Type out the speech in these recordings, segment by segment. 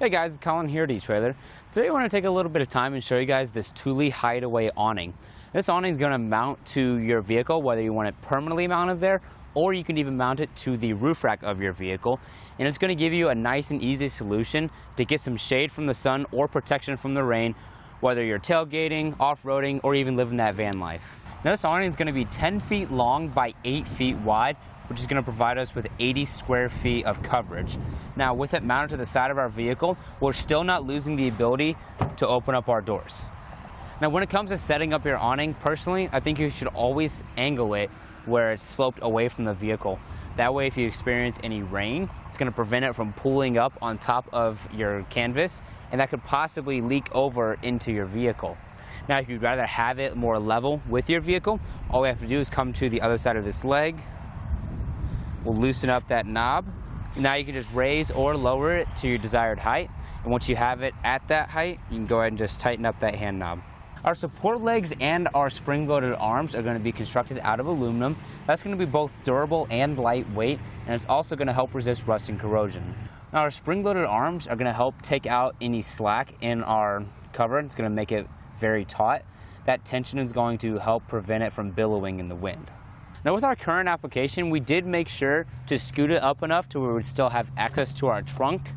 Hey guys, it's Colin here at etrailer. Today I want to take a little bit of time and show you guys this Thule HideAway Awning. This awning is going to mount to your vehicle, whether you want it permanently mounted there, or you can even mount it to the roof rack of your vehicle. And it's going to give you a nice and easy solution to get some shade from the sun or protection from the rain, whether you're tailgating, off-roading, or even living that van life. Now this awning is going to be 10 feet long by 8 feet wide, which is going to provide us with 80 square feet of coverage. Now with it mounted to the side of our vehicle, we're still not losing the ability to open up our doors. Now when it comes to setting up your awning, personally, I think you should always angle it where it's sloped away from the vehicle. That way if you experience any rain, it's going to prevent it from pooling up on top of your canvas, and that could possibly leak over into your vehicle. Now if you'd rather have it more level with your vehicle, all we have to do is come to the other side of this leg. We'll loosen up that knob. Now you can just raise or lower it to your desired height. And once you have it at that height, you can go ahead and just tighten up that hand knob. Our support legs and our spring-loaded arms are going to be constructed out of aluminum. That's going to be both durable and lightweight, and it's also going to help resist rust and corrosion. Now our spring-loaded arms are going to help take out any slack in our cover. It's going to make it very taut. That tension is going to help prevent it from billowing in the wind. Now with our current application, we did make sure to scoot it up enough to where we would still have access to our trunk.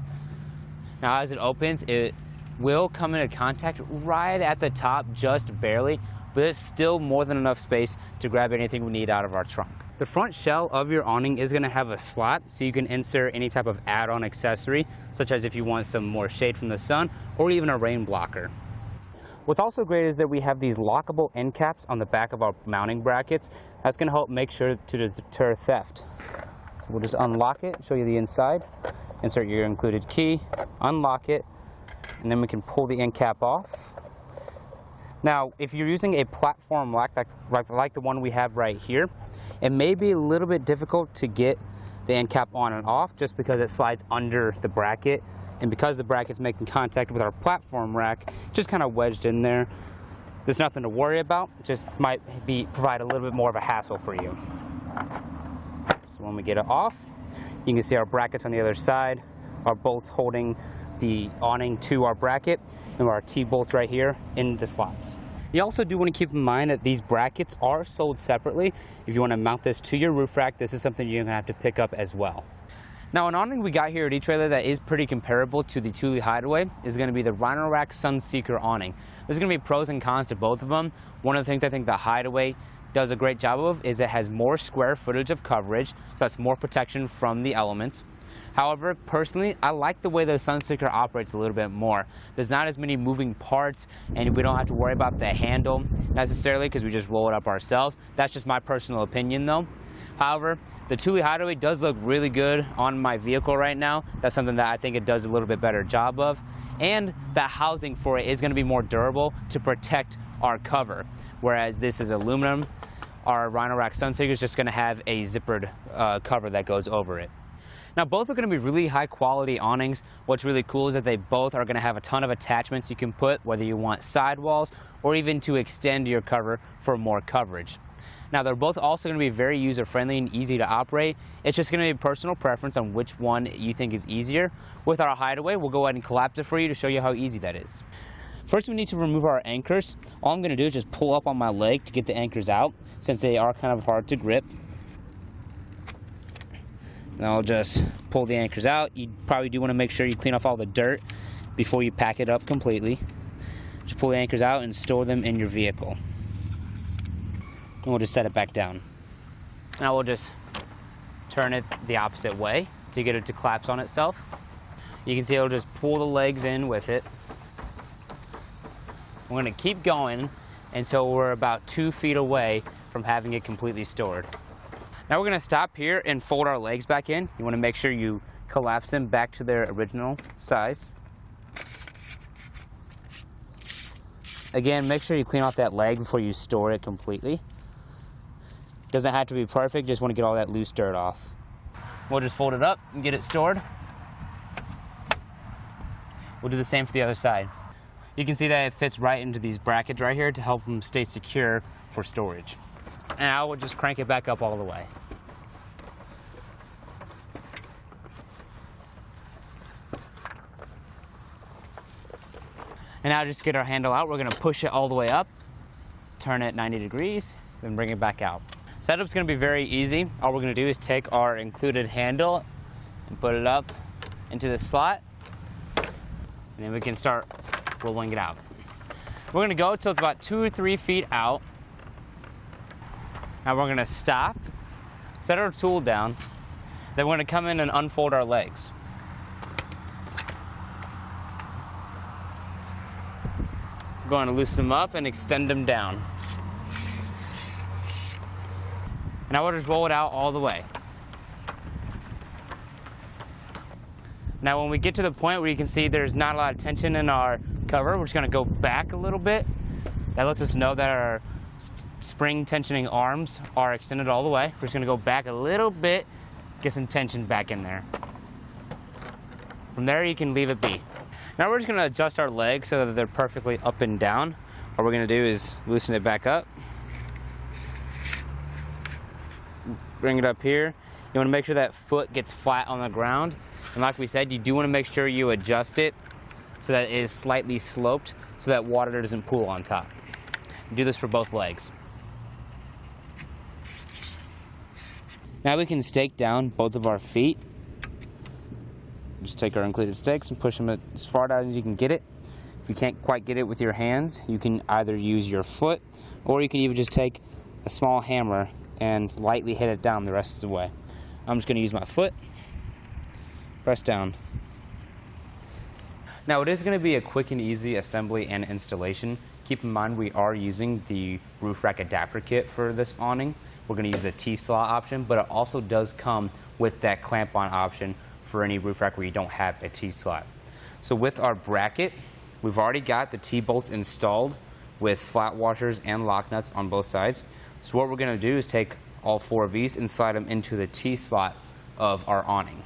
Now as it opens, it will come into contact right at the top, just barely, but it's still more than enough space to grab anything we need out of our trunk. The front shell of your awning is going to have a slot, so you can insert any type of add-on accessory, such as if you want some more shade from the sun, or even a rain blocker. What's also great is that we have these lockable end caps on the back of our mounting brackets. That's going to help make sure to deter theft. We'll just unlock it, show you the inside, insert your included key, unlock it, and then we can pull the end cap off. Now, if you're using a platform lock like the one we have right here, it may be a little bit difficult to get the end cap on and off just because it slides under the bracket. And because the bracket's making contact with our platform rack, just kind of wedged in there. There's nothing to worry about, just might provide a little bit more of a hassle for you. So when we get it off, you can see our brackets on the other side, our bolts holding the awning to our bracket, and our T-bolts right here in the slots. You also do want to keep in mind that these brackets are sold separately. If you want to mount this to your roof rack, this is something you're going to have to pick up as well. Now an awning we got here at etrailer that is pretty comparable to the Thule HideAway is going to be the Rhino-Rack Sunseeker awning. There's going to be pros and cons to both of them. One of the things I think the HideAway does a great job of is it has more square footage of coverage, so that's more protection from the elements. However, personally, I like the way the Sunseeker operates a little bit more. There's not as many moving parts, and we don't have to worry about the handle necessarily because we just roll it up ourselves. That's just my personal opinion though. However, the Thule HideAway does look really good on my vehicle right now. That's something that I think it does a little bit better job of. And the housing for it is going to be more durable to protect our cover. Whereas this is aluminum, our Rhino-Rack Sunseeker is just going to have a zippered cover that goes over it. Now both are going to be really high quality awnings. What's really cool is that they both are going to have a ton of attachments you can put, whether you want sidewalls or even to extend your cover for more coverage. Now they're both also going to be very user-friendly and easy to operate. It's just going to be personal preference on which one you think is easier. With our HideAway, we'll go ahead and collapse it for you to show you how easy that is. First we need to remove our anchors. All I'm going to do is just pull up on my leg to get the anchors out, since they are kind of hard to grip. And I'll just pull the anchors out. You probably do want to make sure you clean off all the dirt before you pack it up completely. Just pull the anchors out and store them in your vehicle. And we'll just set it back down. Now we'll just turn it the opposite way to get it to collapse on itself. You can see it'll just pull the legs in with it. We're going to keep going until we're about 2 feet away from having it completely stored. Now we're going to stop here and fold our legs back in. You want to make sure you collapse them back to their original size. Again, make sure you clean off that leg before you store it completely. Doesn't have to be perfect, just want to get all that loose dirt off. We'll just fold it up and get it stored. We'll do the same for the other side. You can see that it fits right into these brackets right here to help them stay secure for storage. And I will just crank it back up all the way. And now just get our handle out, we're gonna push it all the way up, turn it 90 degrees, then bring it back out. Setup's gonna be very easy. All we're gonna do is take our included handle and put it up into the slot, and then we can start rolling it out. We're gonna go till it's about 2 or 3 feet out. Now we're gonna stop, set our tool down, then we're gonna come in and unfold our legs. We're going to loosen them up and extend them down. Now we'll just roll it out all the way. Now when we get to the point where you can see there's not a lot of tension in our cover, we're just going to go back a little bit. That lets us know that our spring tensioning arms are extended all the way. We're just going to go back a little bit, get some tension back in there. From there you can leave it be. Now we're just going to adjust our legs so that they're perfectly up and down. What we're going to do is loosen it back up. Bring it up here. You want to make sure that foot gets flat on the ground. And like we said, you do want to make sure you adjust it so that it is slightly sloped so that water doesn't pool on top. Do this for both legs. Now we can stake down both of our feet. Just take our included stakes and push them as far down as you can get it. If you can't quite get it with your hands, you can either use your foot, or you can even just take a small hammer and lightly hit it down the rest of the way. I'm just going to use my foot, press down. Now it is going to be a quick and easy assembly and installation. Keep in mind we are using the roof rack adapter kit for this awning. We're going to use a T-slot option, but it also does come with that clamp-on option for any roof rack where you don't have a T-slot. So with our bracket, we've already got the T-bolts installed with flat washers and lock nuts on both sides. So what we're going to do is take all 4 of these and slide them into the T-slot of our awning.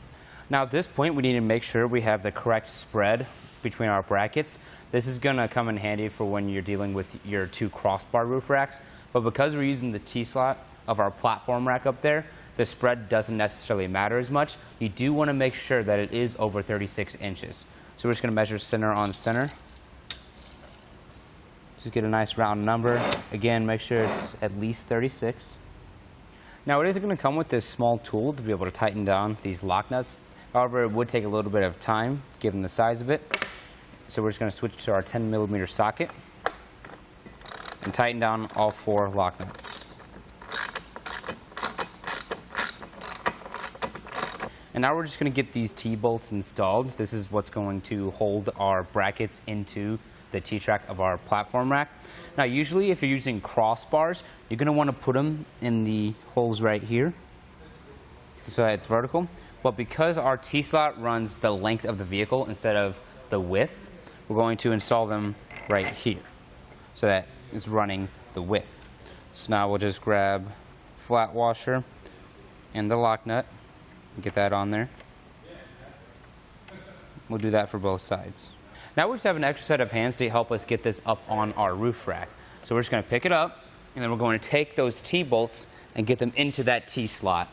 Now at this point we need to make sure we have the correct spread between our brackets. This is going to come in handy for when you're dealing with your 2 crossbar roof racks, but because we're using the T-slot of our platform rack up there, the spread doesn't necessarily matter as much. You do want to make sure that it is over 36 inches. So we're just going to measure center on center. Just get a nice round number. Again, make sure it's at least 36. Now it is going to come with this small tool to be able to tighten down these lock nuts. However, it would take a little bit of time given the size of it. So we're just going to switch to our 10mm socket and tighten down all 4 lock nuts. And now we're just going to get these T-bolts installed. This is what's going to hold our brackets into the T-track of our platform rack. Now usually if you're using crossbars, you're going to want to put them in the holes right here so that it's vertical. But because our T-slot runs the length of the vehicle instead of the width, we're going to install them right here so that it's running the width. So now we'll just grab flat washer and the lock nut. Get that on there. We'll do that for both sides. Now we just have an extra set of hands to help us get this up on our roof rack. So we're just going to pick it up, and then we're going to take those T-bolts and get them into that T-slot.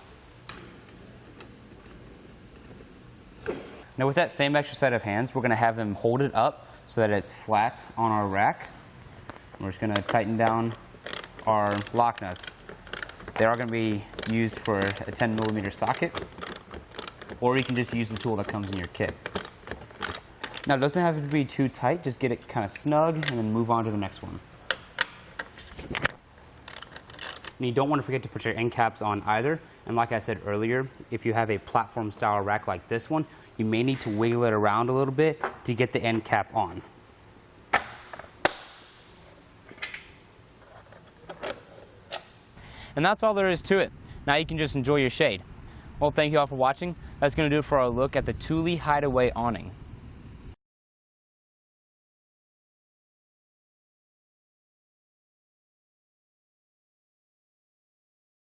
Now with that same extra set of hands, we're going to have them hold it up so that it's flat on our rack. We're just going to tighten down our lock nuts. They are going to be used for a 10mm socket, or you can just use the tool that comes in your kit. Now it doesn't have to be too tight, just get it kind of snug and then move on to the next one. And you don't want to forget to put your end caps on either. And like I said earlier, if you have a platform style rack like this one, you may need to wiggle it around a little bit to get the end cap on. And that's all there is to it. Now you can just enjoy your shade. Well, thank you all for watching. That's going to do it for our look at the Thule HideAway Awning.